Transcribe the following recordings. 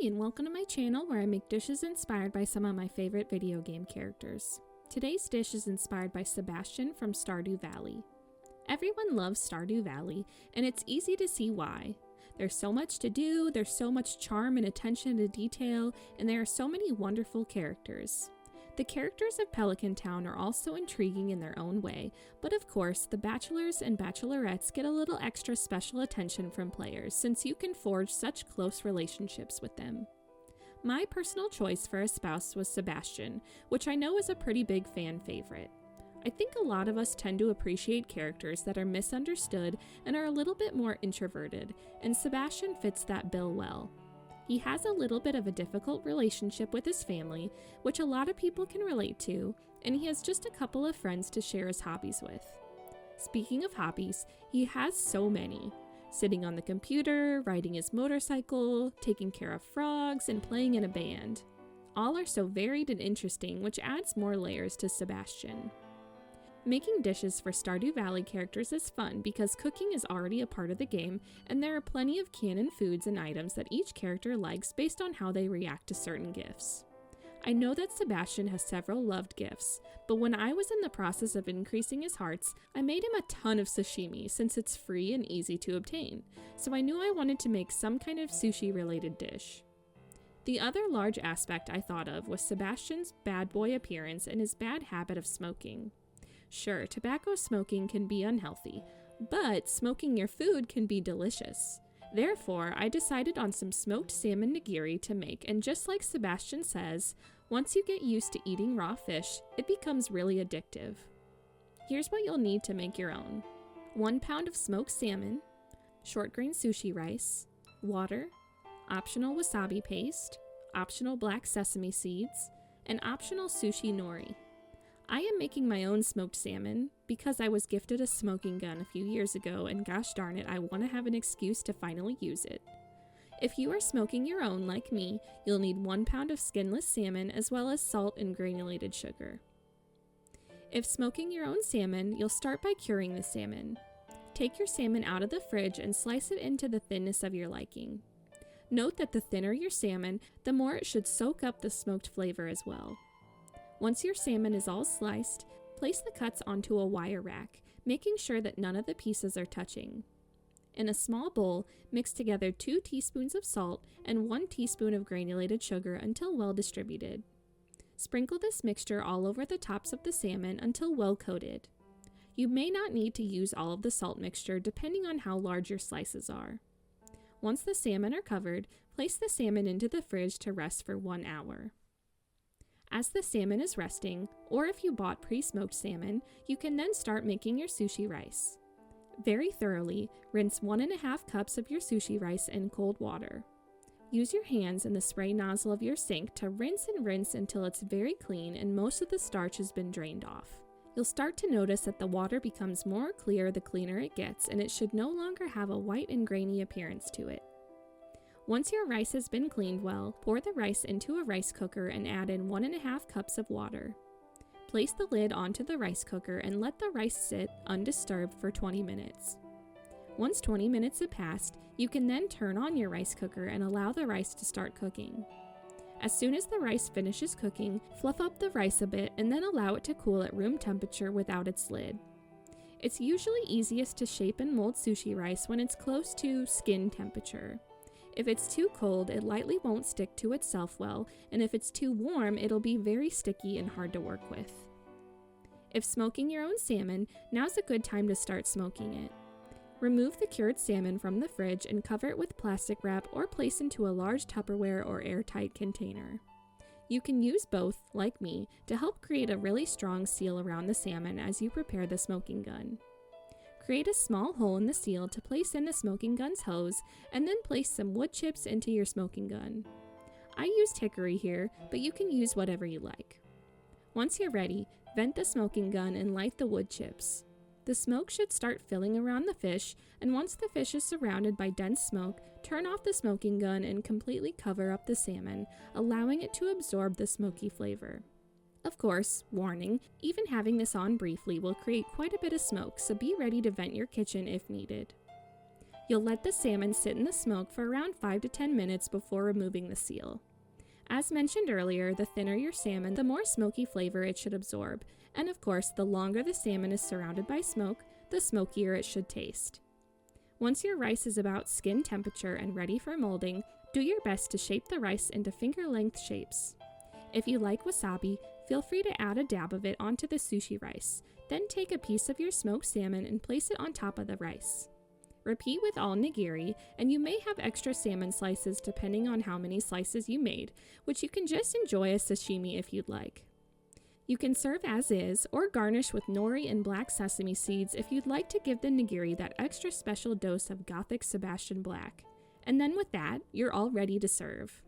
and welcome to my channel where I make dishes inspired by some of my favorite video game characters. Today's dish is inspired by Sebastian from Stardew Valley. Everyone loves Stardew Valley, and it's easy to see why. There's so much to do, there's so much charm and attention to detail, and there are so many wonderful characters. The characters of Pelican Town are also intriguing in their own way, but of course, the bachelors and bachelorettes get a little extra special attention from players since you can forge such close relationships with them. My personal choice for a spouse was Sebastian, which I know is a pretty big fan favorite. I think a lot of us tend to appreciate characters that are misunderstood and are a little bit more introverted, and Sebastian fits that bill well. He has a little bit of a difficult relationship with his family, which a lot of people can relate to, and he has just a couple of friends to share his hobbies with. Speaking of hobbies, he has so many. Sitting on the computer, riding his motorcycle, taking care of frogs, and playing in a band. All are so varied and interesting, which adds more layers to Sebastian. Making dishes for Stardew Valley characters is fun because cooking is already a part of the game, and there are plenty of canon foods and items that each character likes based on how they react to certain gifts. I know that Sebastian has several loved gifts, but when I was in the process of increasing his hearts, I made him a ton of sashimi since it's free and easy to obtain, so I knew I wanted to make some kind of sushi-related dish. The other large aspect I thought of was Sebastian's bad boy appearance and his bad habit of smoking. Sure, tobacco smoking can be unhealthy, but smoking your food can be delicious. Therefore, I decided on some smoked salmon nigiri to make, and just like Sebastian says, once you get used to eating raw fish, it becomes really addictive. Here's what you'll need to make your own. 1 pound of smoked salmon, short grain sushi rice, water, optional wasabi paste, optional black sesame seeds, and optional sushi nori. I am making my own smoked salmon because I was gifted a smoking gun a few years ago, and gosh darn it, I want to have an excuse to finally use it. If you are smoking your own like me, you'll need 1 pound of skinless salmon as well as salt and granulated sugar. If smoking your own salmon, you'll start by curing the salmon. Take your salmon out of the fridge and slice it into the thinness of your liking. Note that the thinner your salmon, the more it should soak up the smoked flavor as well. Once your salmon is all sliced, place the cuts onto a wire rack, making sure that none of the pieces are touching. In a small bowl, mix together 2 teaspoons of salt and 1 teaspoon of granulated sugar until well distributed. Sprinkle this mixture all over the tops of the salmon until well coated. You may not need to use all of the salt mixture depending on how large your slices are. Once the salmon are covered, place the salmon into the fridge to rest for 1 hour. As the salmon is resting, or if you bought pre-smoked salmon, you can then start making your sushi rice. Very thoroughly, rinse 1.5 cups of your sushi rice in cold water. Use your hands and the spray nozzle of your sink to rinse and rinse until it's very clean and most of the starch has been drained off. You'll start to notice that the water becomes more clear the cleaner it gets, and it should no longer have a white and grainy appearance to it. Once your rice has been cleaned well, pour the rice into a rice cooker and add in 1.5 cups of water. Place the lid onto the rice cooker and let the rice sit undisturbed for 20 minutes. Once 20 minutes have passed, you can then turn on your rice cooker and allow the rice to start cooking. As soon as the rice finishes cooking, fluff up the rice a bit and then allow it to cool at room temperature without its lid. It's usually easiest to shape and mold sushi rice when it's close to skin temperature. If it's too cold, it likely won't stick to itself well, and if it's too warm, it'll be very sticky and hard to work with. If smoking your own salmon, now's a good time to start smoking it. Remove the cured salmon from the fridge and cover it with plastic wrap or place into a large Tupperware or airtight container. You can use both, like me, to help create a really strong seal around the salmon as you prepare the smoking gun. Create a small hole in the seal to place in the smoking gun's hose, and then place some wood chips into your smoking gun. I used hickory here, but you can use whatever you like. Once you're ready, vent the smoking gun and light the wood chips. The smoke should start filling around the fish, and once the fish is surrounded by dense smoke, turn off the smoking gun and completely cover up the salmon, allowing it to absorb the smoky flavor. Of course, warning, even having this on briefly will create quite a bit of smoke, so be ready to vent your kitchen if needed. You'll let the salmon sit in the smoke for around 5 to 10 minutes before removing the seal. As mentioned earlier, the thinner your salmon, the more smoky flavor it should absorb, and of course, the longer the salmon is surrounded by smoke, the smokier it should taste. Once your rice is about skin temperature and ready for molding, do your best to shape the rice into finger-length shapes. If you like wasabi, feel free to add a dab of it onto the sushi rice, then take a piece of your smoked salmon and place it on top of the rice. Repeat with all nigiri, and you may have extra salmon slices depending on how many slices you made, which you can just enjoy as sashimi if you'd like. You can serve as is, or garnish with nori and black sesame seeds if you'd like to give the nigiri that extra special dose of gothic Sebastian black. And then with that, you're all ready to serve.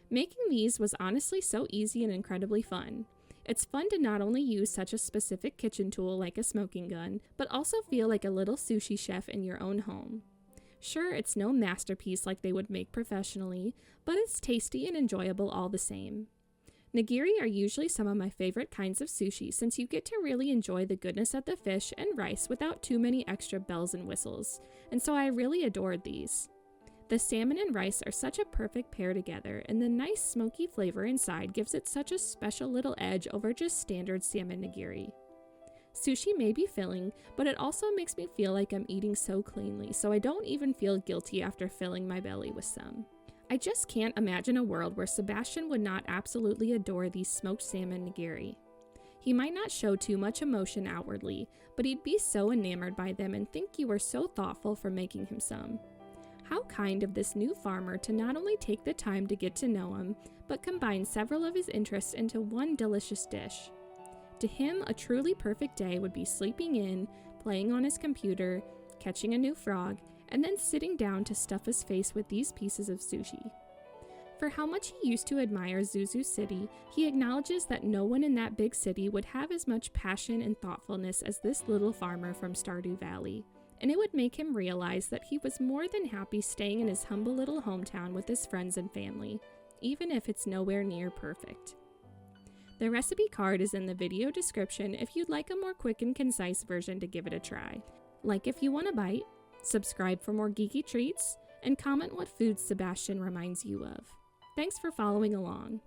Making these was honestly so easy and incredibly fun. It's fun to not only use such a specific kitchen tool like a smoking gun, but also feel like a little sushi chef in your own home. Sure, it's no masterpiece like they would make professionally, but it's tasty and enjoyable all the same. Nigiri are usually some of my favorite kinds of sushi since you get to really enjoy the goodness of the fish and rice without too many extra bells and whistles, and so I really adored these. The salmon and rice are such a perfect pair together, and the nice smoky flavor inside gives it such a special little edge over just standard salmon nigiri. Sushi may be filling, but it also makes me feel like I'm eating so cleanly, so I don't even feel guilty after filling my belly with some. I just can't imagine a world where Sebastian would not absolutely adore these smoked salmon nigiri. He might not show too much emotion outwardly, but he'd be so enamored by them and think you were so thoughtful for making him some. How kind of this new farmer to not only take the time to get to know him, but combine several of his interests into one delicious dish. To him, a truly perfect day would be sleeping in, playing on his computer, catching a new frog, and then sitting down to stuff his face with these pieces of sushi. For how much he used to admire Zuzu City, he acknowledges that no one in that big city would have as much passion and thoughtfulness as this little farmer from Stardew Valley. And it would make him realize that he was more than happy staying in his humble little hometown with his friends and family, even if it's nowhere near perfect. The recipe card is in the video description if you'd like a more quick and concise version to give it a try. Like if you want a bite, subscribe for more geeky treats, and comment what foods Sebastian reminds you of. Thanks for following along.